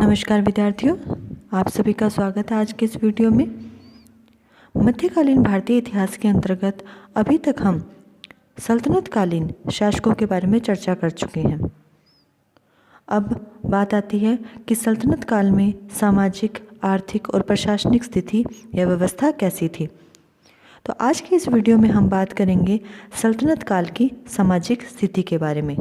नमस्कार विद्यार्थियों, आप सभी का स्वागत है आज के इस वीडियो में। मध्यकालीन भारतीय इतिहास के अंतर्गत अभी तक हम सल्तनतकालीन शासकों के बारे में चर्चा कर चुके हैं। अब बात आती है कि सल्तनत काल में सामाजिक, आर्थिक और प्रशासनिक स्थिति या व्यवस्था कैसी थी। तो आज की इस वीडियो में हम बात करेंगे सल्तनत काल की सामाजिक स्थिति के बारे में।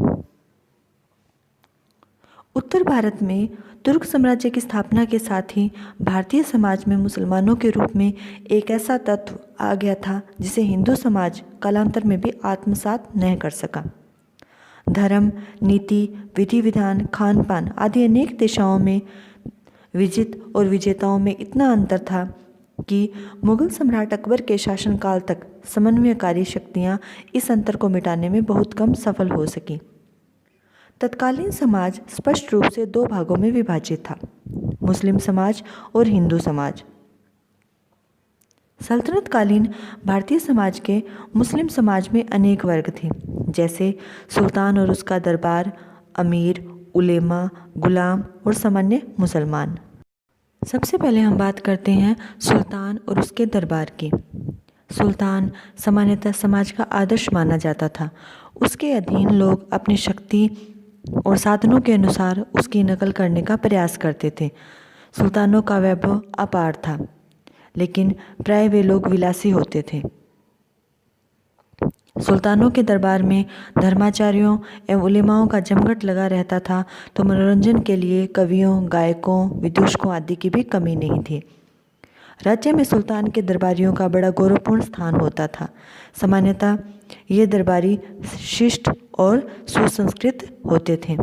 उत्तर भारत में तुर्क साम्राज्य की स्थापना के साथ ही भारतीय समाज में मुसलमानों के रूप में एक ऐसा तत्व आ गया था जिसे हिंदू समाज कालांतर में भी आत्मसात नहीं कर सका। धर्म, नीति, विधि विधान, खान पान आदि अनेक दिशाओं में विजित और विजेताओं में इतना अंतर था कि मुगल सम्राट अकबर के शासनकाल तक समन्वयकारी शक्तियाँ इस अंतर को मिटाने में बहुत कम सफल हो सकी। तत्कालीन समाज स्पष्ट रूप से दो भागों में विभाजित था, मुस्लिम समाज और हिंदू समाज। सल्तनतकालीन भारतीय समाज के मुस्लिम समाज में अनेक वर्ग थे, जैसे सुल्तान और उसका दरबार, अमीर, उलेमा, गुलाम और सामान्य मुसलमान। सबसे पहले हम बात करते हैं सुल्तान और उसके दरबार की। सुल्तान सामान्यतः समाज का आदर्श माना जाता था। उसके अधीन लोग अपनी शक्ति और साधनों के अनुसार उसकी नकल करने का प्रयास करते थे। सुल्तानों का वैभव अपार था, लेकिन प्राय वे लोग विलासी होते थे। सुल्तानों के दरबार में धर्माचार्यों एवं उलेमाओं का जमघट लगा रहता था, तो मनोरंजन के लिए कवियों, गायकों, विदूषकों आदि की भी कमी नहीं थी। राज्य में सुल्तान के दरबारियों का बड़ा गौरवपूर्ण स्थान होता था। सामान्यतः ये दरबारी शिष्ट और सुसंस्कृत होते थे।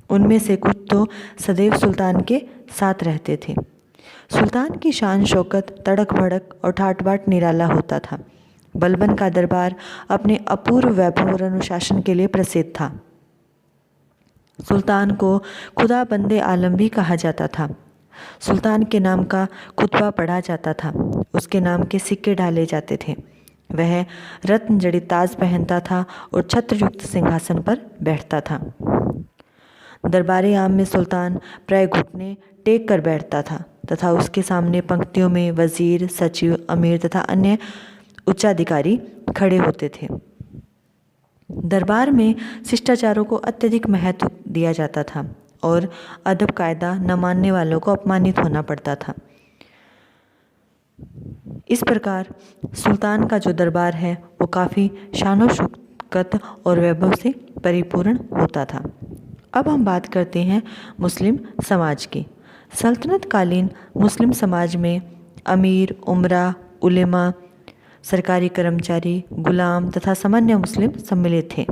उनमें से कुछ तो सदैव सुल्तान के साथ रहते थे। सुल्तान की शान शौकत, तड़क भड़क और ठाट बाट निराला होता था। बलबन का दरबार अपने अपूर्व वैभव और अनुशासन के लिए प्रसिद्ध था। सुल्तान को खुदा बंदे आलम भी कहा जाता था। सुल्तान के नाम का खुतबा पढ़ा जाता था। उसके नाम के सिक्के डाले जाते थे। वह रत्न जड़ित ताज पहनता था और छत्रयुक्त सिंहासन पर बैठता था। दरबारे आम में सुल्तान प्राय घुटने टेक कर बैठता था तथा उसके सामने पंक्तियों में वजीर, सचिव, अमीर तथा अन्य उच्चाधिकारी खड़े होते थे। दरबार में शिष्टाचारों को अत्यधिक महत्व दिया जाता था और अदब कायदा न मानने वालों को अपमानित होना पड़ता था। इस प्रकार सुल्तान का जो दरबार है वो काफ़ी शानो शौकत और वैभव से परिपूर्ण होता था। अब हम बात करते हैं मुस्लिम समाज की। सल्तनतकालीन मुस्लिम समाज में अमीर, उमरा, उलेमा, सरकारी कर्मचारी, गुलाम तथा सामान्य मुस्लिम सम्मिलित थे।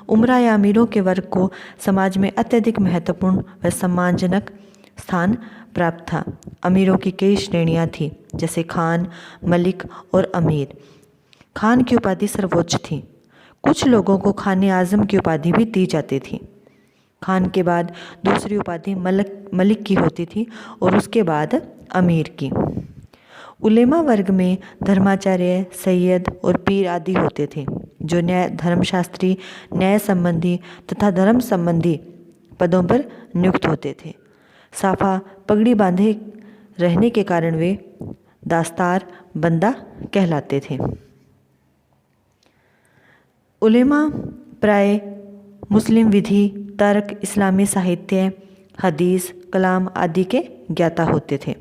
उमरा या अमीरों के वर्ग को समाज में अत्यधिक महत्वपूर्ण व सम्मानजनक स्थान प्राप्त था। अमीरों की कई श्रेणियां थीं, जैसे खान, मलिक और अमीर। खान की उपाधि सर्वोच्च थी। कुछ लोगों को खाने आजम की उपाधि भी दी जाती थी। खान के बाद दूसरी उपाधि मलिक की होती थी और उसके बाद अमीर की। उलेमा वर्ग में धर्माचार्य, सैयद और पीर आदि होते थे, जो धर्मशास्त्री, न्याय संबंधी तथा धर्म संबंधी पदों पर नियुक्त होते थे। साफा पगड़ी बांधे रहने के कारण वे दास्तार बंदा कहलाते थे। उलेमा प्राय मुस्लिम विधि, तर्क, इस्लामी साहित्य, हदीस, कलाम आदि के ज्ञाता होते थे।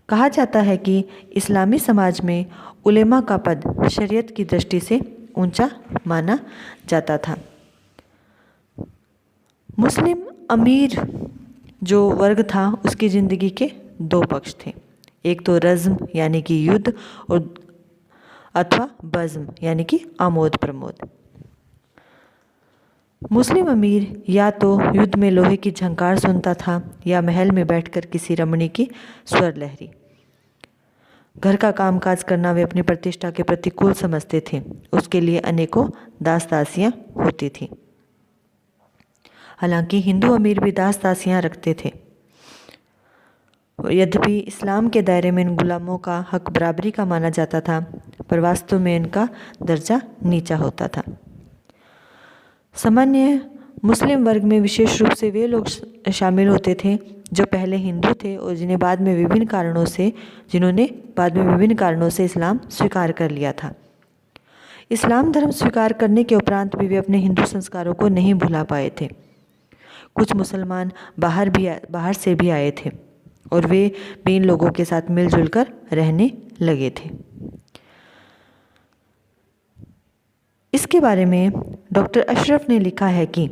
कहा जाता है कि इस्लामी समाज में उलेमा का पद शरीयत की दृष्टि से ऊंचा माना जाता था। मुस्लिम अमीर जो वर्ग था उसकी ज़िंदगी के दो पक्ष थे। एक तो रज़्म यानी कि युद्ध और अथवा बज़्म यानी कि आमोद प्रमोद। मुस्लिम अमीर या तो युद्ध में लोहे की झंकार सुनता था या महल में बैठकर किसी रमणी की स्वर लहरी। घर का कामकाज करना वे अपनी प्रतिष्ठा के प्रतिकूल समझते थे। उसके लिए अनेकों दास दासियां होती थीं। हालांकि हिंदू अमीर भी दास दासियां रखते थे। यद्यपि इस्लाम के दायरे में इन गुलामों का हक बराबरी का माना जाता था, पर वास्तव में इनका दर्जा नीचा होता था। सामान्य मुस्लिम वर्ग में विशेष रूप से वे लोग शामिल होते थे जो पहले हिंदू थे और जिन्होंने बाद में विभिन्न कारणों से इस्लाम स्वीकार कर लिया था। इस्लाम धर्म स्वीकार करने के उपरांत भी वे अपने हिंदू संस्कारों को नहीं भुला पाए थे। कुछ मुसलमान बाहर से भी आए थे और वे भी इन लोगों के साथ मिलजुल कर रहने लगे थे। इसके बारे में डॉक्टर अशरफ ने लिखा है कि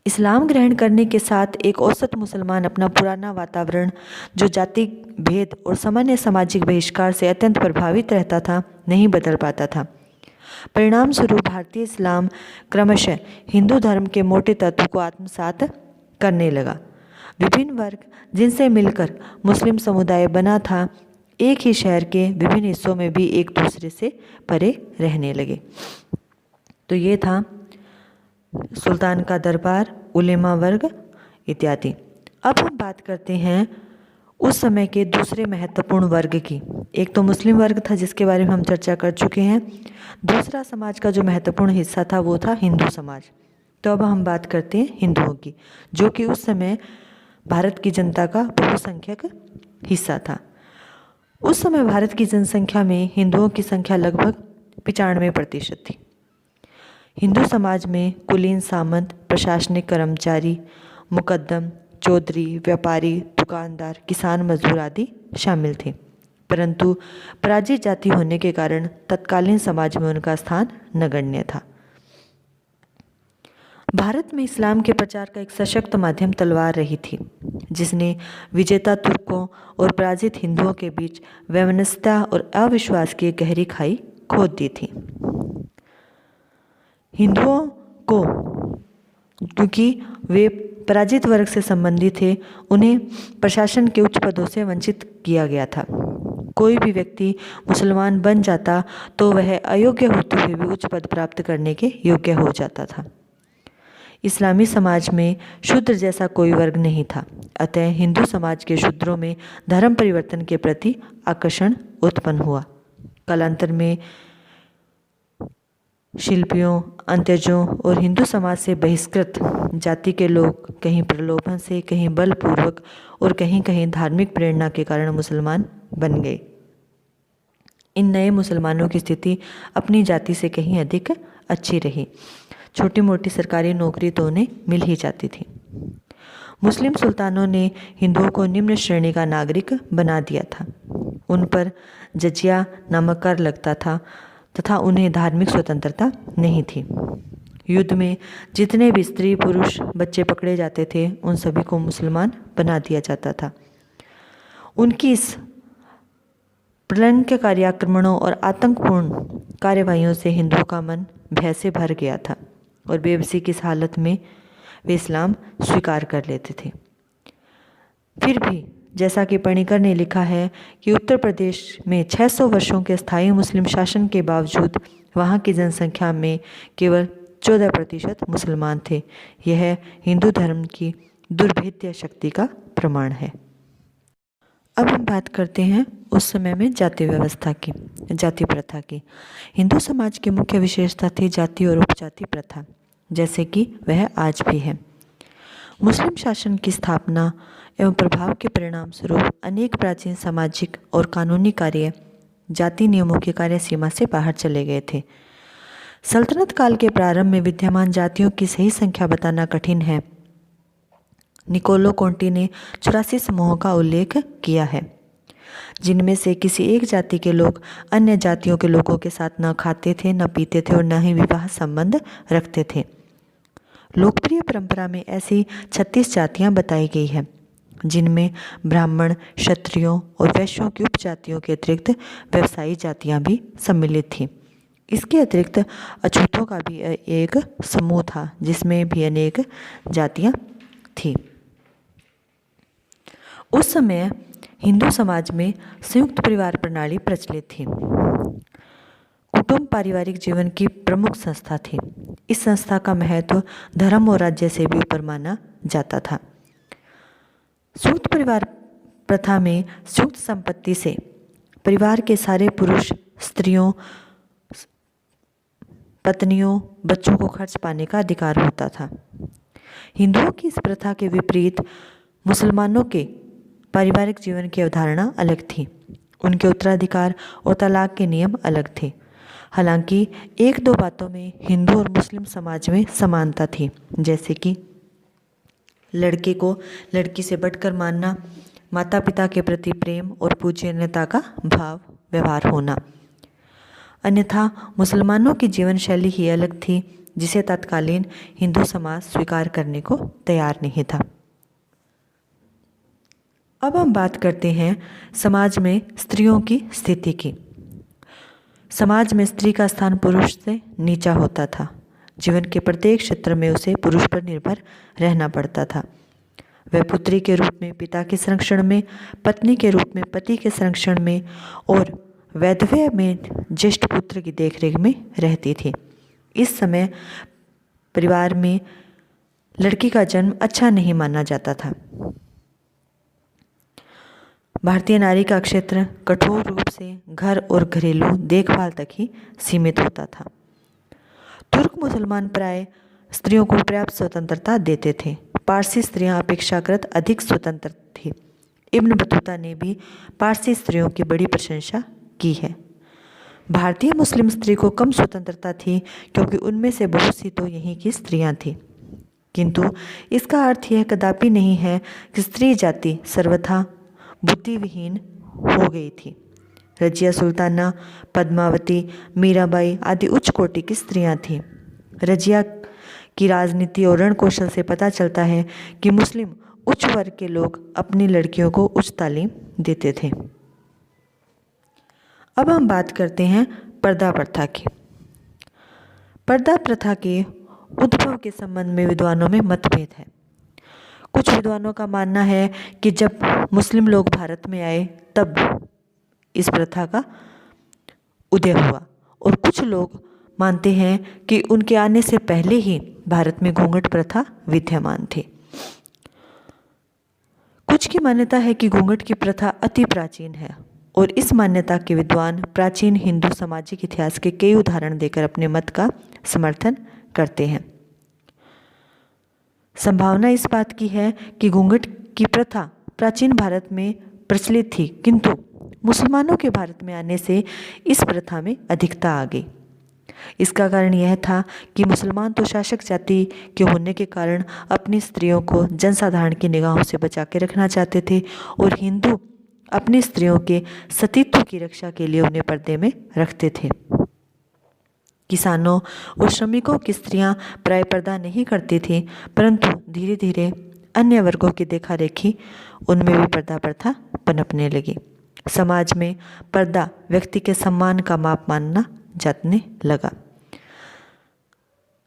इस्लाम ग्रहण करने के साथ एक औसत मुसलमान अपना पुराना वातावरण, जो जाति भेद और सामान्य सामाजिक बहिष्कार से अत्यंत प्रभावित रहता था, नहीं बदल पाता था। परिणाम स्वरूप भारतीय इस्लाम क्रमशः हिंदू धर्म के मोटे तत्व को आत्मसात करने लगा। विभिन्न वर्ग जिनसे मिलकर मुस्लिम समुदाय बना था, एक ही शहर के विभिन्न हिस्सों में भी एक दूसरे से परे रहने लगे। तो ये था सुल्तान का दरबार, उलेमा वर्ग इत्यादि। अब हम बात करते हैं उस समय के दूसरे महत्वपूर्ण वर्ग की। एक तो मुस्लिम वर्ग था जिसके बारे में हम चर्चा कर चुके हैं। दूसरा समाज का जो महत्वपूर्ण हिस्सा था वो था हिंदू समाज। तो अब हम बात करते हैं हिंदुओं की, जो कि उस समय भारत की जनता का बहुसंख्यक हिस्सा था। उस समय भारत की जनसंख्या में हिंदुओं की संख्या लगभग 95% थी। हिंदू समाज में कुलीन, सामंत, प्रशासनिक कर्मचारी, मुकद्दम, चौधरी, व्यापारी, दुकानदार, किसान, मजदूर आदि शामिल थे, परंतु पराजित जाति होने के कारण तत्कालीन समाज में उनका स्थान नगण्य था। भारत में इस्लाम के प्रचार का एक सशक्त माध्यम तलवार रही थी, जिसने विजेता तुर्कों और पराजित हिंदुओं के बीच वैमनस्यता और अविश्वास की गहरी खाई खोद दी थी। हिंदुओं को, क्योंकि वे पराजित वर्ग से संबंधित थे, उन्हें प्रशासन के उच्च पदों से वंचित किया गया था। कोई भी व्यक्ति मुसलमान बन जाता तो वह अयोग्य होते हुए भी उच्च पद प्राप्त करने के योग्य हो जाता था। इस्लामी समाज में शूद्र जैसा कोई वर्ग नहीं था, अतः हिंदू समाज के शूद्रों में धर्म परिवर्तन के प्रति आकर्षण उत्पन्न हुआ। कालांतर में शिल्पियों, अंत्यजों और हिंदू समाज से बहिष्कृत जाति के लोग कहीं प्रलोभन से, कहीं बलपूर्वक और कहीं कहीं धार्मिक प्रेरणा के कारण मुसलमान बन गए। इन नए मुसलमानों की स्थिति अपनी जाति से कहीं अधिक अच्छी रही। छोटी मोटी सरकारी नौकरी तो उन्हें मिल ही जाती थी। मुस्लिम सुल्तानों ने हिंदुओं को निम्न श्रेणी का नागरिक बना दिया था। उन पर जजिया नामक कर लगता था तथा उन्हें धार्मिक स्वतंत्रता नहीं थी। युद्ध में जितने भी स्त्री, पुरुष, बच्चे पकड़े जाते थे, उन सभी को मुसलमान बना दिया जाता था। उनकी इस प्रलंबकारी आक्रमणों और आतंकपूर्ण कार्यवाहियों से हिंदुओं का मन भय से भर गया था और बेबसी की इस हालत में वे इस्लाम स्वीकार कर लेते थे। फिर भी जैसा कि पणिकर ने लिखा है कि उत्तर प्रदेश में 600 वर्षों के स्थायी मुस्लिम शासन के बावजूद वहाँ की जनसंख्या में केवल 14% मुसलमान थे। यह हिंदू धर्म की दुर्भेद्य शक्ति का प्रमाण है। अब हम बात करते हैं उस समय में जाति व्यवस्था की, जाति प्रथा की। हिंदू समाज की मुख्य विशेषता थी जाति और उपजाति प्रथा, जैसे कि वह आज भी है। मुस्लिम शासन की स्थापना एवं प्रभाव के परिणाम स्वरूप अनेक प्राचीन सामाजिक और कानूनी कार्य जाति नियमों की कार्य सीमा से बाहर चले गए थे। सल्तनत काल के प्रारंभ में विद्यमान जातियों की सही संख्या बताना कठिन है। निकोलो कोंटी ने 84 समूहों का उल्लेख किया है, जिनमें से किसी एक जाति के लोग अन्य जातियों के लोगों के साथ न खाते थे, न पीते थे और न ही विवाह संबंध रखते थे। लोकप्रिय परंपरा में ऐसी 36 जातियां बताई गई है, जिनमें ब्राह्मण, क्षत्रियों और वैश्यों की उपजातियों के अतिरिक्त व्यवसायी जातियां भी सम्मिलित थीं। इसके अतिरिक्त अछूतों का भी एक समूह था, जिसमें भी अनेक जातियां थीं। उस समय हिंदू समाज में संयुक्त परिवार प्रणाली प्रचलित थी। कुटुंब पारिवारिक जीवन की प्रमुख संस्था थी। इस संस्था का महत्व धर्म और राज्य से भी ऊपर माना जाता था। संयुक्त परिवार प्रथा में संयुक्त संपत्ति से परिवार के सारे पुरुष, स्त्रियों, पत्नियों बच्चों को खर्च पाने का अधिकार होता था। हिंदुओं की इस प्रथा के विपरीत मुसलमानों के पारिवारिक जीवन की अवधारणा अलग थी। उनके उत्तराधिकार और तलाक के नियम अलग थे। हालांकि एक दो बातों में हिंदू और मुस्लिम समाज में समानता थी, जैसे कि लड़के को लड़की से बढ़कर मानना, माता पिता के प्रति प्रेम और पूजनीयता का भाव व्यवहार होना। अन्यथा मुसलमानों की जीवन शैली ही अलग थी, जिसे तत्कालीन हिंदू समाज स्वीकार करने को तैयार नहीं था। अब हम बात करते हैं समाज में स्त्रियों की स्थिति की। समाज में स्त्री का स्थान पुरुष से नीचा होता था। जीवन के प्रत्येक क्षेत्र में उसे पुरुष पर निर्भर रहना पड़ता था। वह पुत्री के रूप में पिता के संरक्षण में, पत्नी के रूप में पति के संरक्षण में और वैधव्य में ज्येष्ठ पुत्र की देखरेख में रहती थी। इस समय परिवार में लड़की का जन्म अच्छा नहीं माना जाता था। भारतीय नारी का क्षेत्र कठोर रूप से घर और घरेलू देखभाल तक ही सीमित होता था। तुर्क मुसलमान प्राय स्त्रियों को पर्याप्त स्वतंत्रता देते थे। पारसी स्त्रियां अपेक्षाकृत अधिक स्वतंत्र थी। इब्न बतूता ने भी पारसी स्त्रियों की बड़ी प्रशंसा की है। भारतीय मुस्लिम स्त्री को कम स्वतंत्रता थी, क्योंकि उनमें से बहुत सी तो यहीं की स्त्रियां थीं। किंतु इसका अर्थ यह कदापि नहीं है कि स्त्री जाति सर्वथा बुद्धिविहीन हो गई थी। रजिया सुल्ताना, पद्मावती, मीराबाई आदि उच्च कोटि की स्त्रियां थीं। रजिया की राजनीति और रणकौशल से पता चलता है कि मुस्लिम उच्च वर्ग के लोग अपनी लड़कियों को उच्च तालीम देते थे। अब हम बात करते हैं पर्दा प्रथा की। पर्दा प्रथा के उद्भव के संबंध में विद्वानों में मतभेद है। कुछ विद्वानों का मानना है कि जब मुस्लिम लोग भारत में आए तब इस प्रथा का उदय हुआ, और कुछ लोग मानते हैं कि उनके आने से पहले ही भारत में घूंघट प्रथा विद्यमान थी। कुछ की मान्यता है कि घूंघट की प्रथा अति प्राचीन है, और इस मान्यता के विद्वान प्राचीन हिंदू सामाजिक इतिहास के कई उदाहरण देकर अपने मत का समर्थन करते हैं। संभावना इस बात की है कि घूंघट की प्रथा प्राचीन भारत में प्रचलित थी, किंतु मुसलमानों के भारत में आने से इस प्रथा में अधिकता आ गई। इसका कारण यह था कि मुसलमान तो शासक जाति के होने के कारण अपनी स्त्रियों को जनसाधारण की निगाहों से बचा के रखना चाहते थे, और हिंदू अपनी स्त्रियों के सतीत्व की रक्षा के लिए उन्हें पर्दे में रखते थे। किसानों और श्रमिकों की स्त्रियां प्राय पर्दा नहीं करती थीं, परंतु धीरे धीरे अन्य वर्गों की देखा रेखी उनमें भी पर्दा प्रथा पनपने लगी। समाज में पर्दा व्यक्ति के सम्मान का माप मानना जाने लगा,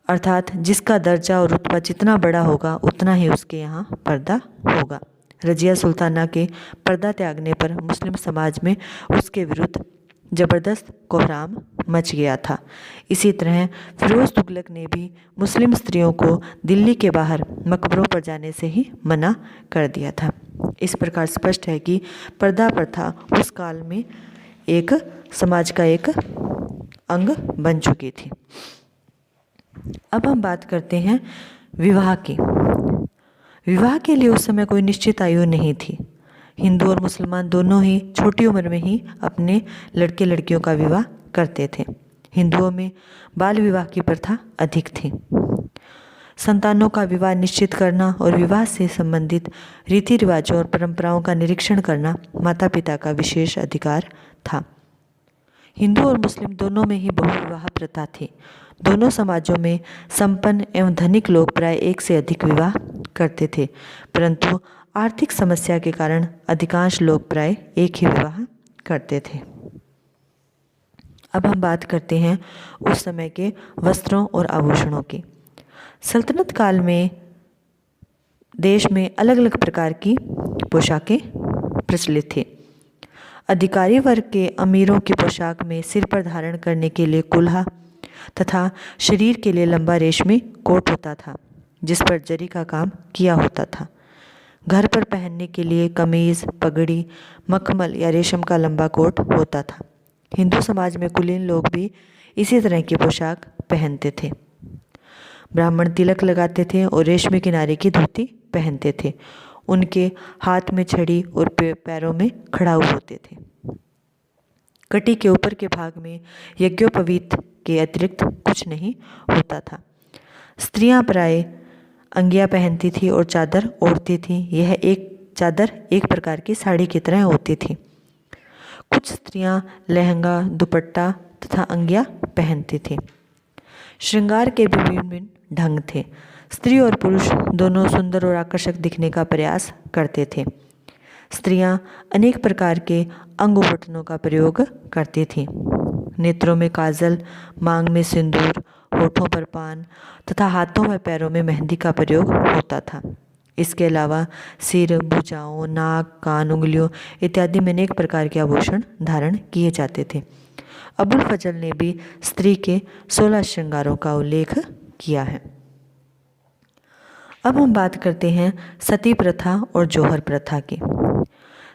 अर्थात जिसका दर्जा और रुतबा जितना बड़ा होगा उतना ही उसके यहाँ पर्दा होगा। रजिया सुल्ताना के पर्दा त्यागने पर मुस्लिम समाज में उसके विरुद्ध जबरदस्त कोहराम मच गया था। इसी तरह फिरोज तुगलक ने भी मुस्लिम स्त्रियों को दिल्ली के बाहर मकबरों पर जाने से ही मना कर दिया था। इस प्रकार स्पष्ट है कि पर्दा प्रथा उस काल में एक समाज का एक अंग बन चुकी थी। अब हम बात करते हैं विवाह की। विवाह के लिए उस समय कोई निश्चित आयु नहीं थी। हिंदू और मुसलमान दोनों ही छोटी उम्र में ही अपने लड़के लड़कियों का विवाह करते थे। हिंदुओं में बाल विवाह की प्रथा अधिक थी। संतानों का विवाह निश्चित करना और विवाह से संबंधित रीति रिवाजों और परंपराओं का निरीक्षण करना माता पिता का विशेष अधिकार था। हिंदू और मुस्लिम दोनों में ही बहुविवाह प्रथा थी। दोनों समाजों में संपन्न एवं धनिक लोग प्राय एक से अधिक विवाह करते थे, परंतु आर्थिक समस्या के कारण अधिकांश लोग प्राय एक ही विवाह करते थे। अब हम बात करते हैं उस समय के वस्त्रों और आभूषणों की। सल्तनत काल में देश में अलग अलग प्रकार की पोशाकें प्रचलित थी। अधिकारी वर्ग के अमीरों की पोशाक में सिर पर धारण करने के लिए कुल्हा तथा शरीर के लिए लंबा रेशमी कोट होता था, जिस पर जरी का काम किया होता था। घर पर पहनने के लिए कमीज, पगड़ी, मखमल या रेशम का लंबा कोट होता था। हिंदू समाज में कुलीन लोग भी इसी तरह की पोशाक पहनते थे। ब्राह्मण तिलक लगाते थे और रेशमी किनारे की धोती पहनते थे। उनके हाथ में छड़ी और पैरों में खड़ाऊ होते थे। कटी के ऊपर के भाग में यज्ञोपवीत के अतिरिक्त कुछ नहीं होता था। स्त्रियां प्राय अंगिया पहनती थी और चादर ओढ़ती थी। यह एक चादर एक प्रकार की साड़ी की तरह होती थी। कुछ स्त्रियां लहंगा, दुपट्टा तथा अंगिया पहनती थी। श्रृंगार के भी विभिन्न ढंग थे। स्त्री और पुरुष दोनों सुंदर और आकर्षक दिखने का प्रयास करते थे। स्त्रियां अनेक प्रकार के अंगूठनों का प्रयोग करती थीं। नेत्रों में काजल, मांग में सिंदूर, होठों पर पान तथा हाथों व पैरों में मेहंदी का प्रयोग होता था। इसके अलावा सिर, भुजाओं, नाक, कान, उंगलियों इत्यादि में अनेक प्रकार के आभूषण धारण किए जाते थे। अबुल फजल ने भी स्त्री के 16 श्रृंगारों का उल्लेख किया है। अब हम बात करते हैं सती प्रथा और जौहर प्रथा की।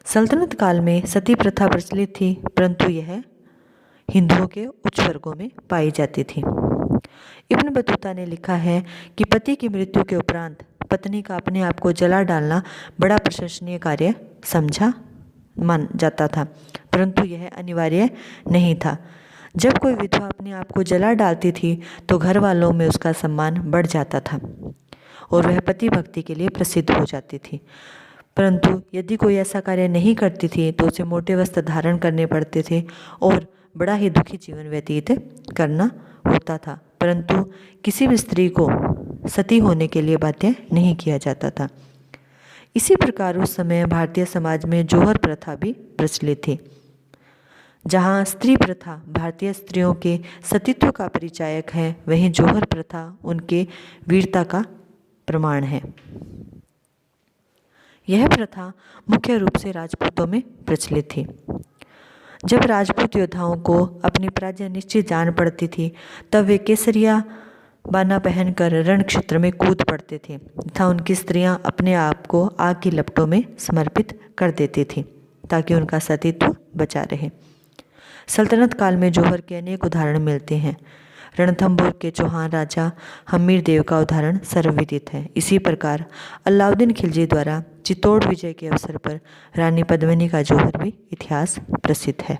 सल्तनत काल में सती प्रथा प्रचलित थी, परंतु यह हिंदुओं के उच्च वर्गों में पाई जाती थी। इब्न बतूता ने लिखा है कि पति की मृत्यु के उपरांत पत्नी का अपने आप को जला डालना बड़ा प्रशंसनीय कार्य समझा मान जाता था, परंतु यह अनिवार्य नहीं था। जब कोई विधवा अपने आप को जला डालती थी तो घर वालों में उसका सम्मान बढ़ जाता था और वह पति भक्ति के लिए प्रसिद्ध हो जाती थी। परंतु यदि कोई ऐसा कार्य नहीं करती थी तो उसे मोटे वस्त्र धारण करने पड़ते थे और बड़ा ही दुखी जीवन व्यतीत करना होता था। परंतु किसी भी स्त्री को सती होने के लिए बाध्य नहीं किया जाता था। इसी प्रकार उस समय भारतीय समाज में जौहर प्रथा भी प्रचलित थी। जहाँ स्त्री प्रथा भारतीय स्त्रियों के सतीत्व का परिचायक है, वहीं जौहर प्रथा उनके वीरता का प्रमाण है। यह प्रथा मुख्य रूप से राजपूतों में प्रचलित थी। जब राजपूत योद्धाओं को अपनी पराजय निश्चित जान पड़ती थी, तब वे केसरिया बाना पहनकर रण क्षेत्र में कूद पड़ते थे तथा उनकी स्त्रियां अपने आप को आग की लपटों में समर्पित कर देती थीं ताकि उनका सतीत्व बचा रहे। सल्तनत काल में जौहर के अनेक उदाहरण मिलते हैं। रणथंभौर के चौहान राजा हम्मीर देव का उदाहरण सर्वविदित है। इसी प्रकार अलाउद्दीन खिलजी द्वारा चित्तौड़ विजय के अवसर पर रानी पद्मिनी का जौहर भी इतिहास प्रसिद्ध है।